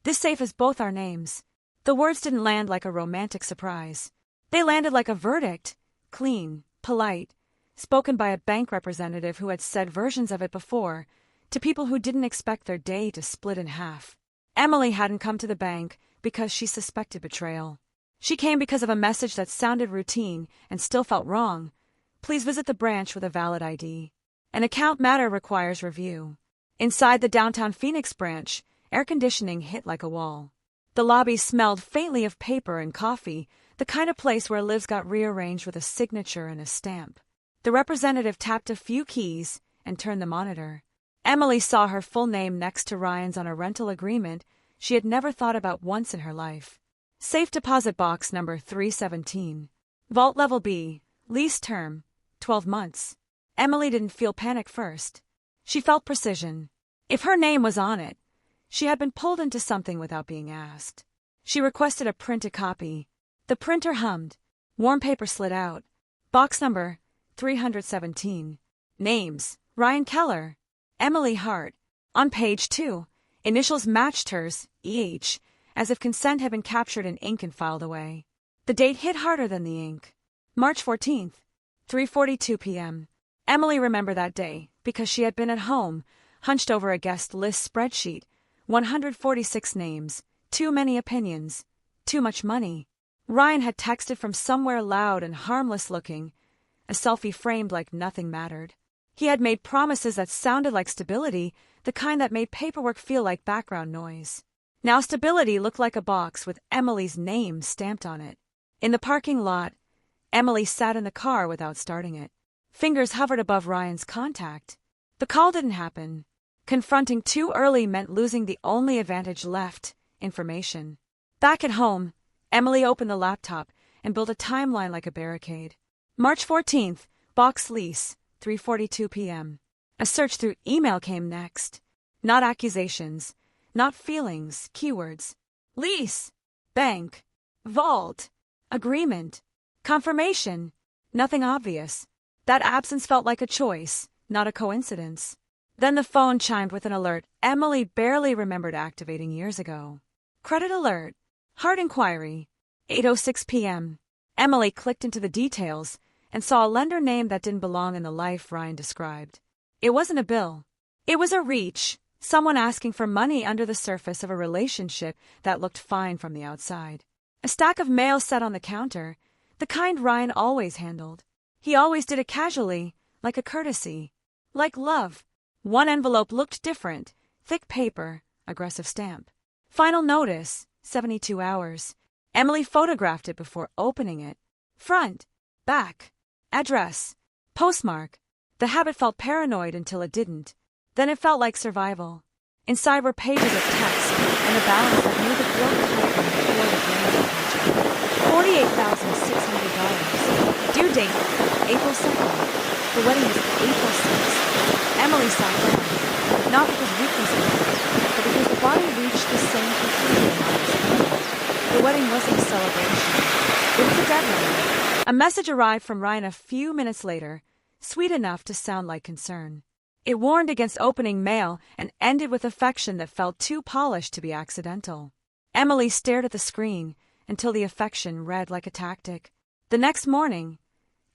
This safe is both our names. The words didn't land like a romantic surprise. They landed like a verdict, clean, polite, spoken by a bank representative who had said versions of it before, to people who didn't expect their day to split in half. Emily hadn't come to the bank because she suspected betrayal. She came because of a message that sounded routine and still felt wrong. Please visit the branch with a valid ID. An account matter requires review. Inside the downtown Phoenix branch, air conditioning hit like a wall. The lobby smelled faintly of paper and coffee, the kind of place where lives got rearranged with a signature and a stamp. The representative tapped a few keys and turned the monitor. Emily saw her full name next to Ryan's on a rental agreement she had never thought about once in her life. Safe deposit box number 317. Vault level B, lease term, 12 months. Emily didn't feel panic first. She felt precision. If her name was on it, she had been pulled into something without being asked. She requested a printed copy. The printer hummed. Warm paper slid out. Box number 317. Names: Ryan Keller, Emily Hart. On page 2, initials matched hers, EH, as if consent had been captured in ink and filed away. The date hit harder than the ink. March 14th, 3:42 p.m. Emily remembered that day because she had been at home, hunched over a guest list spreadsheet. 146 names, too many opinions, too much money. Ryan had texted from somewhere loud and harmless looking, a selfie framed like nothing mattered. He had made promises that sounded like stability, the kind that made paperwork feel like background noise. Now stability looked like a box with Emily's name stamped on it. In the parking lot, Emily sat in the car without starting it. Fingers hovered above Ryan's contact. The call didn't happen. Confronting too early meant losing the only advantage left, information. Back at home, Emily opened the laptop and built a timeline like a barricade. March 14th, box lease, 3:42 p.m. A search through email came next. Not accusations, not feelings, keywords. Lease, bank, vault, agreement, confirmation. Nothing obvious. That absence felt like a choice, not a coincidence. Then the phone chimed with an alert Emily barely remembered activating years ago. Credit alert. Hard inquiry. 8:06 p.m. Emily clicked into the details and saw a lender name that didn't belong in the life Ryan described. It wasn't a bill. It was a reach, someone asking for money under the surface of a relationship that looked fine from the outside. A stack of mail sat on the counter, the kind Ryan always handled. He always did it casually, like a courtesy. Like love. One envelope looked different, thick paper, aggressive stamp. Final notice, 72 hours. Emily photographed it before opening it. Front, back, address, postmark. The habit felt paranoid until it didn't. Then it felt like survival. Inside were pages of text and a balance that knew the bill typing before the grand $48,600. Due date, April 2nd. The wedding was April 6th. Emily sat down, not because weakness arrived, but because the body reached the same conclusion as the wedding wasn't a celebration. It was a deadline. A message arrived from Ryan a few minutes later, sweet enough to sound like concern. It warned against opening mail and ended with affection that felt too polished to be accidental. Emily stared at the screen until the affection read like a tactic. The next morning,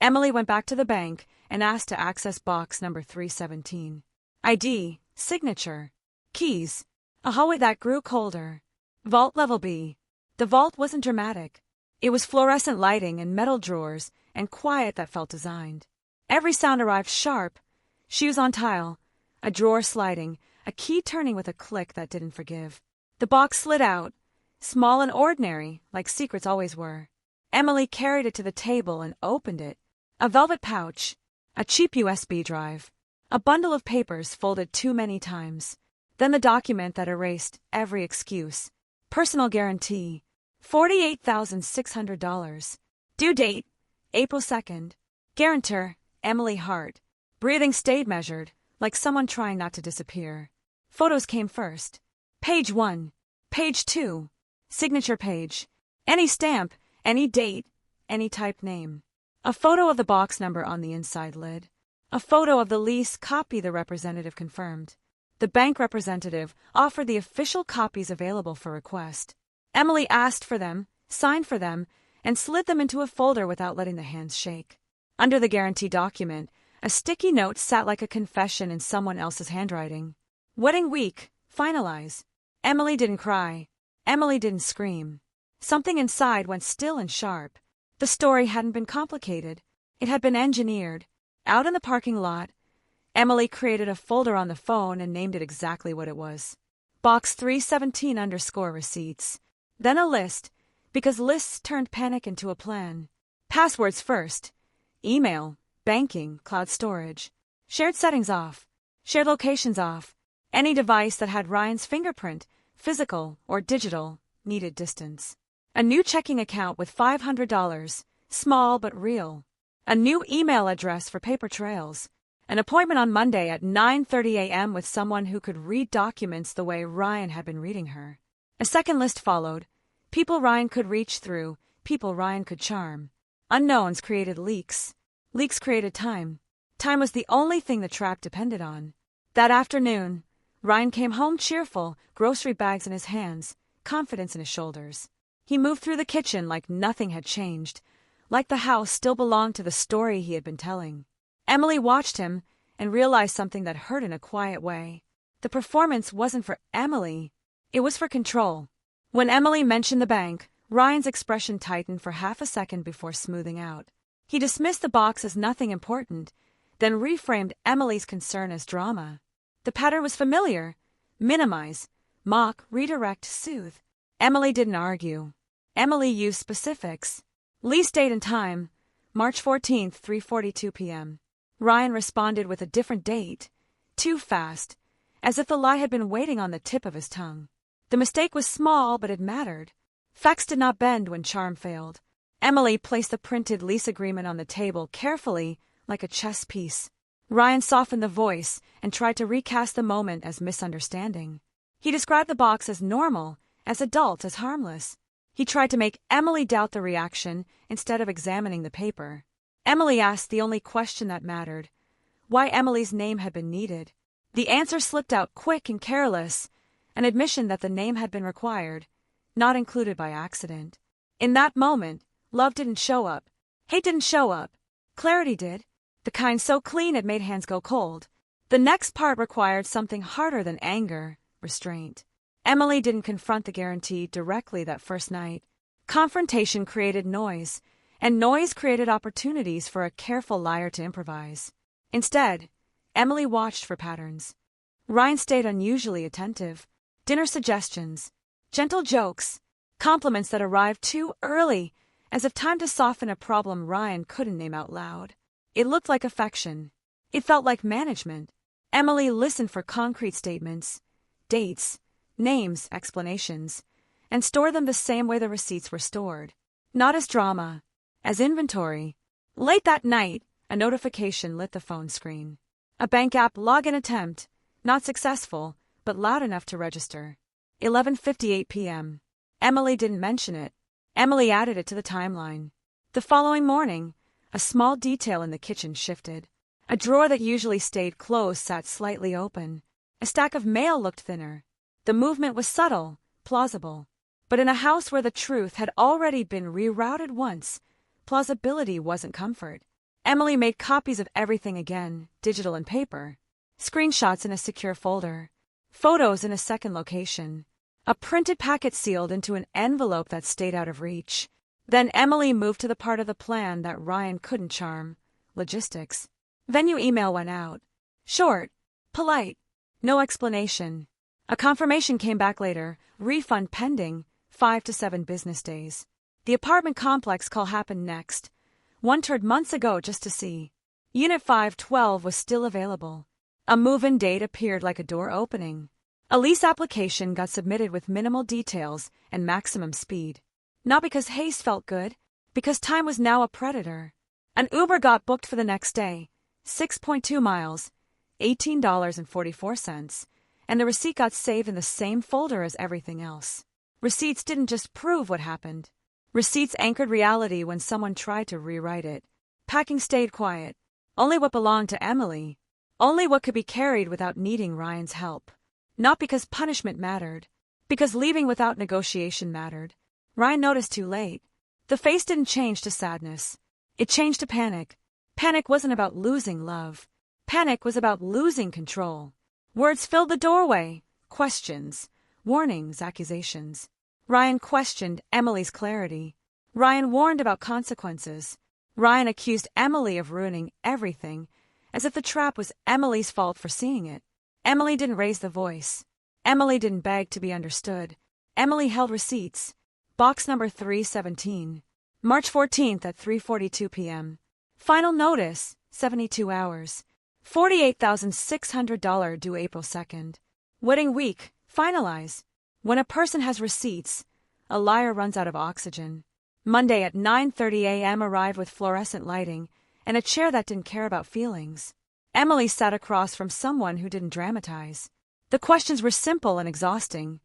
Emily went back to the bank and asked to access box number 317. ID, signature, keys, a hallway that grew colder. Vault level B. The vault wasn't dramatic. It was fluorescent lighting and metal drawers and quiet that felt designed. Every sound arrived sharp. Shoes on tile, a drawer sliding, a key turning with a click that didn't forgive. The box slid out, small and ordinary, like secrets always were. Emily carried it to the table and opened it. A velvet pouch, a cheap USB drive, a bundle of papers folded too many times. Then the document that erased every excuse. Personal guarantee, $48,600. Due date, April 2nd. Guarantor, Emily Hart. Breathing stayed measured, like someone trying not to disappear. Photos came first. Page 1. Page 2. Signature page. Any stamp, any date, any typed name. A photo of the box number on the inside lid. A photo of the lease copy the representative confirmed. The bank representative offered the official copies available for request. Emily asked for them, signed for them, and slid them into a folder without letting the hands shake. Under the guarantee document, a sticky note sat like a confession in someone else's handwriting. Wedding week, finalize. Emily didn't cry. Emily didn't scream. Something inside went still and sharp. The story hadn't been complicated. It had been engineered. Out in the parking lot, Emily created a folder on the phone and named it exactly what it was. Box 317_receipts. Then a list, because lists turned panic into a plan. Passwords first. Email, banking, cloud storage. Shared settings off. Shared locations off. Any device that had Ryan's fingerprint, physical or digital, needed distance. A new checking account with $500, small but real. A new email address for paper trails. An appointment on Monday at 9:30 a.m. with someone who could read documents the way Ryan had been reading her. A second list followed. People Ryan could reach through, people Ryan could charm. Unknowns created leaks. Leaks created time. Time was the only thing the trap depended on. That afternoon, Ryan came home cheerful, grocery bags in his hands, confidence in his shoulders. He moved through the kitchen like nothing had changed, like the house still belonged to the story he had been telling. Emily watched him and realized something that hurt in a quiet way. The performance wasn't for Emily. It was for control. When Emily mentioned the bank, Ryan's expression tightened for half a second before smoothing out. He dismissed the box as nothing important, then reframed Emily's concern as drama. The pattern was familiar. Minimize, mock, redirect, soothe. Emily didn't argue. Emily used specifics. Lease date and time, March 14th, 3:42 p.m. Ryan responded with a different date. Too fast, as if the lie had been waiting on the tip of his tongue. The mistake was small, but it mattered. Facts did not bend when charm failed. Emily placed the printed lease agreement on the table carefully, like a chess piece. Ryan softened the voice and tried to recast the moment as misunderstanding. He described the box as normal, as adult, as harmless. He tried to make Emily doubt the reaction instead of examining the paper. Emily asked the only question that mattered: why Emily's name had been needed. The answer slipped out quick and careless, an admission that the name had been required, not included by accident. In that moment, love didn't show up. Hate didn't show up. Clarity did, the kind so clean it made hands go cold. The next part required something harder than anger, restraint. Emily didn't confront the guarantee directly that first night. Confrontation created noise, and noise created opportunities for a careful liar to improvise. Instead, Emily watched for patterns. Ryan stayed unusually attentive. Dinner suggestions, gentle jokes, compliments that arrived too early, as if time to soften a problem Ryan couldn't name out loud. It looked like affection. It felt like management. Emily listened for concrete statements, dates, names, explanations, and stored them the same way the receipts were stored. Not as drama, as inventory. Late that night, a notification lit the phone screen. A bank app login attempt, not successful, but loud enough to register. 11:58 p.m. Emily didn't mention it. Emily added it to the timeline. The following morning, a small detail in the kitchen shifted. A drawer that usually stayed closed sat slightly open. A stack of mail looked thinner. The movement was subtle, plausible. But in a house where the truth had already been rerouted once, plausibility wasn't comfort. Emily made copies of everything again, digital and paper. Screenshots in a secure folder. Photos in a second location. A printed packet sealed into an envelope that stayed out of reach. Then Emily moved to the part of the plan that Ryan couldn't charm: logistics. Venue email went out. Short, polite, no explanation. A confirmation came back later, refund pending, 5 to 7 business days. The apartment complex call happened next. One turned months ago just to see. Unit 512 was still available. A move-in date appeared like a door opening. A lease application got submitted with minimal details and maximum speed. Not because haste felt good, because time was now a predator. An Uber got booked for the next day, 6.2 miles, $18.44, and the receipt got saved in the same folder as everything else. Receipts didn't just prove what happened. Receipts anchored reality when someone tried to rewrite it. Packing stayed quiet. Only what belonged to Emily. Only what could be carried without needing Ryan's help. Not because punishment mattered. Because leaving without negotiation mattered. Ryan noticed too late. The face didn't change to sadness. It changed to panic. Panic wasn't about losing love. Panic was about losing control. Words filled the doorway. Questions. Warnings, accusations. Ryan questioned Emily's clarity. Ryan warned about consequences. Ryan accused Emily of ruining everything, as if the trap was Emily's fault for seeing it. Emily didn't raise the voice. Emily didn't beg to be understood. Emily held receipts. Box number 317. March 14th at 3:42 p.m. Final notice, 72 hours. $48,600 due April 2nd. Wedding week, finalize. When a person has receipts, a liar runs out of oxygen. Monday at 9:30 a.m. arrived with fluorescent lighting and a chair that didn't care about feelings. Emily sat across from someone who didn't dramatize. The questions were simple and exhausting.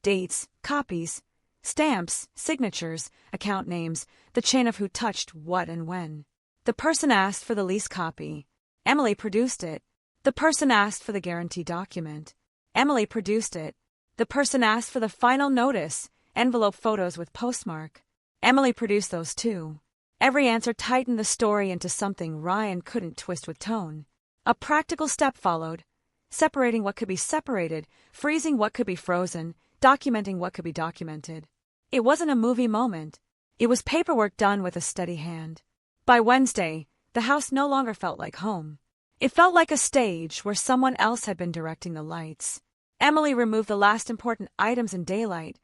Dates, copies, stamps, signatures, account names, the chain of who touched what and when. The person asked for the lease copy. Emily produced it. The person asked for the guarantee document. Emily produced it. The person asked for the final notice, envelope photos with postmark. Emily produced those too. Every answer tightened the story into something Ryan couldn't twist with tone. A practical step followed, separating what could be separated, freezing what could be frozen, documenting what could be documented. It wasn't a movie moment. It was paperwork done with a steady hand. By Wednesday, the house no longer felt like home. It felt like a stage where someone else had been directing the lights. Emily removed the last important items in daylight.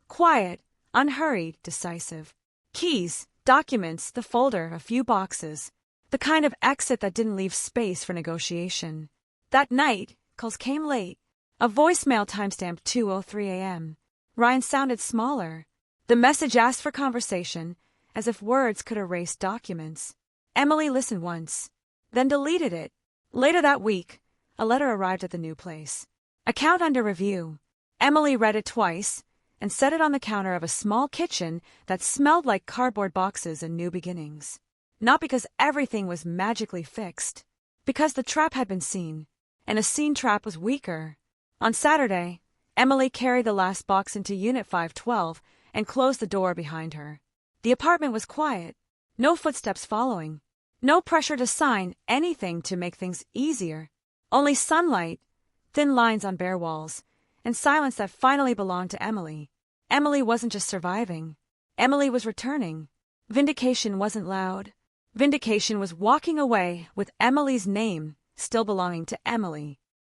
Quiet, unhurried, decisive. Keys, documents, the folder, a few boxes. The kind of exit that didn't leave space for negotiation. That night, calls came late. A voicemail timestamped 2:03 a.m. Ryan sounded smaller. The message asked for conversation, as if words could erase documents. Emily listened once, then deleted it. Later that week, a letter arrived at the new place. Account under review. Emily read it twice and set it on the counter of a small kitchen that smelled like cardboard boxes and new beginnings. Not because everything was magically fixed, because the trap had been seen, and a seen trap was weaker. On Saturday, Emily carried the last box into Unit 512 and closed the door behind her. The apartment was quiet, no footsteps following, no pressure to sign anything to make things easier, only sunlight, thin lines on bare walls, and silence that finally belonged to Emily. Emily wasn't just surviving. Emily was returning. Vindication wasn't loud. Vindication was walking away with Emily's name still belonging to Emily.